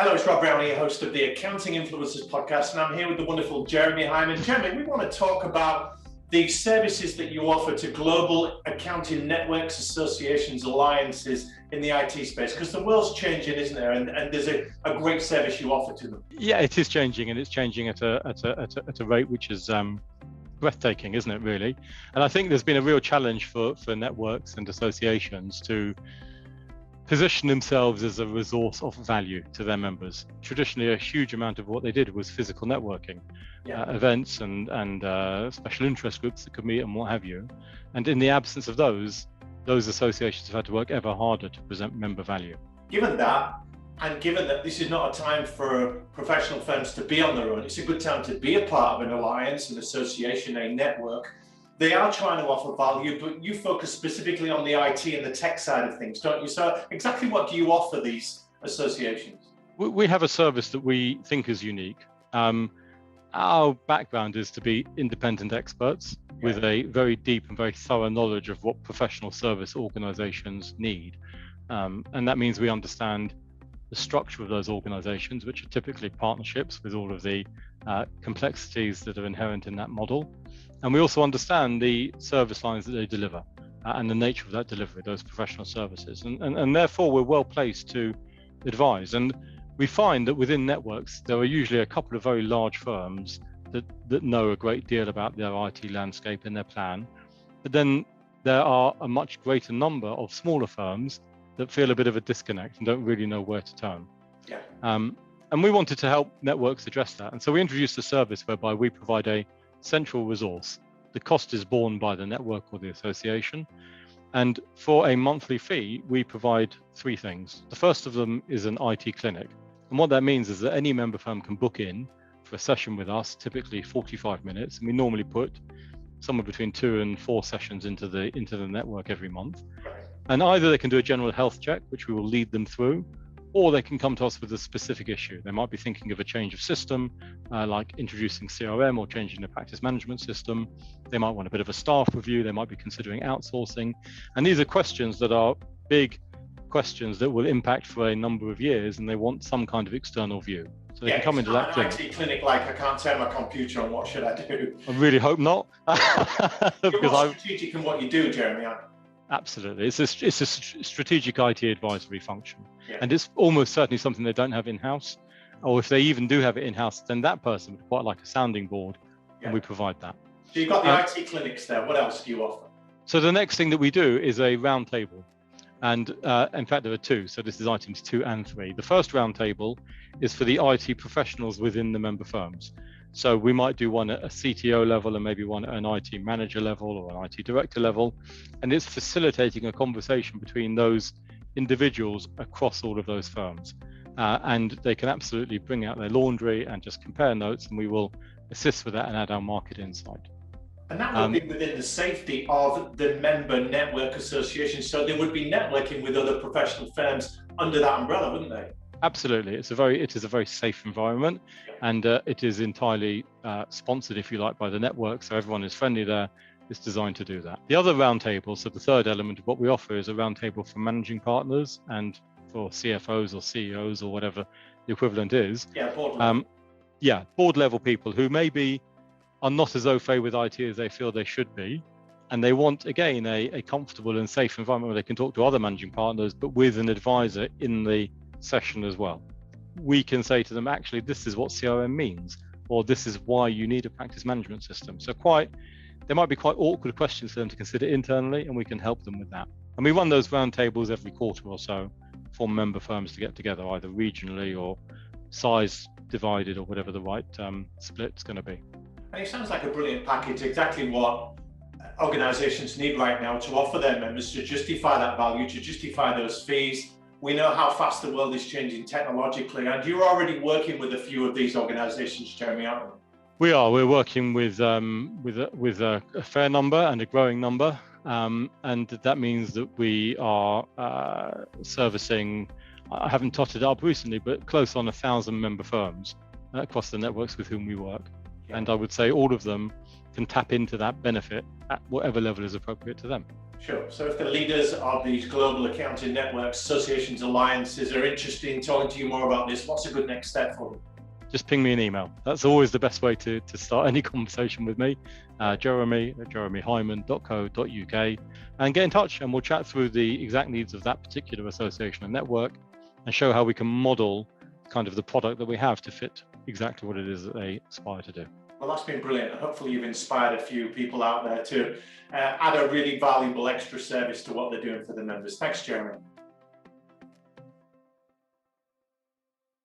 Hello, it's Rob Brownlee, host of the Accounting Influencers podcast, and I'm here with the wonderful Jeremy Hyman. Jeremy, we want to talk about the services that you offer to global accounting networks, associations, alliances in the IT space, because the world's changing, isn't there? And there's a great service you offer to them. Yeah, it is changing, and it's changing at a rate which is breathtaking, isn't it, really? And I think there's been a real challenge for networks and associations to position themselves as a resource of value to their members. Traditionally, a huge amount of what they did was physical networking, events and special interest groups that could meet and what have you. And in the absence of those associations have had to work ever harder to present member value. Given that, and given that this is not a time for professional firms to be on their own, it's a good time to be a part of an alliance, an association, a network. They are trying to offer value, but you focus specifically on the IT and the tech side of things, don't you? So exactly what do you offer these associations? We have a service that we think is unique. Our background is to be independent experts with a very deep and very thorough knowledge of what professional service organizations need. And that means we understand the structure of those organizations, which are typically partnerships with all of the complexities that are inherent in that model. And we also understand the service lines that they deliver and the nature of that delivery, those professional services. And therefore, we're well placed to advise. And we find that within networks, there are usually a couple of very large firms that know a great deal about their IT landscape and their plan. But then there are a much greater number of smaller firms that feel a bit of a disconnect and don't really know where to turn. And we wanted to help networks address that. And so we introduced a service whereby we provide a central resource. The cost is borne by the network or the association. And for a monthly fee, we provide three things. The first of them is an IT clinic. And what that means is that any member firm can book in for a session with us, typically 45 minutes. And we normally put somewhere between 2 and 4 sessions into the network every month. And either they can do a general health check, which we will lead them through, or they can come to us with a specific issue. They might be thinking of a change of system, like introducing CRM or changing the practice management system. They might want a bit of a staff review. They might be considering outsourcing. And these are questions that are big questions that will impact for a number of years, and they want some kind of external view. So they can come into that clinic. IT clinic like, I can't turn my computer on, what should I do? I really hope not. You're more strategic in what you do, Jeremy, aren't you? Absolutely. It's a strategic IT advisory function. And it's almost certainly something they don't have in-house. Or if they even do have it in-house, then that person would quite like a sounding board, and we provide that. So you've got the IT clinics there. What else do you offer? So the next thing that we do is a round table. And in fact, there are two. So this is items 2 and 3. The first round table is for the IT professionals within the member firms. So we might do one at a CTO level and maybe one at an IT manager level or an IT director level. And it's facilitating a conversation between those individuals across all of those firms. And they can absolutely bring out their laundry and just compare notes, and we will assist with that and add our market insight. And that would be within the safety of the member network association. So they would be networking with other professional firms under that umbrella, wouldn't they? Absolutely. It is a very safe environment, and it is entirely sponsored, if you like, by the network. So everyone is friendly there. It's designed to do that. The other roundtable, so the third element of what we offer, is a roundtable for managing partners and for CFOs or CEOs or whatever the equivalent is. Board level. Board level people who maybe are not as au fait with IT as they feel they should be. And they want, again, a comfortable and safe environment where they can talk to other managing partners, but with an advisor in the session as well. We can say to them, actually, this is what CRM means, or this is why you need a practice management system. So there might be quite awkward questions for them to consider internally, and we can help them with that. And we run those roundtables every quarter or so for member firms to get together, either regionally or size divided or whatever the right split's going to be. And it sounds like a brilliant package, exactly what organizations need right now to offer their members, to justify that value, to justify those fees. We know how fast the world is changing technologically, and you're already working with a few of these organizations, Jeremy, aren't you? We're working with a fair number and a growing number, and that means that we are servicing, I haven't totted it up recently, but close on 1,000 member firms across the networks with whom we work. And I would say all of them can tap into that benefit at whatever level is appropriate to them. Sure. So if the leaders of these global accounting networks, associations, alliances are interested in talking to you more about this, what's a good next step for them? Just ping me an email. That's always the best way to start any conversation with me. Jeremy at jeremyhyman.co.uk, and get in touch and we'll chat through the exact needs of that particular association and network and show how we can model kind of the product that we have to fit exactly what it is that they aspire to do. Well, that's been brilliant. Hopefully you've inspired a few people out there to add a really valuable extra service to what they're doing for the members. Thanks, Jeremy.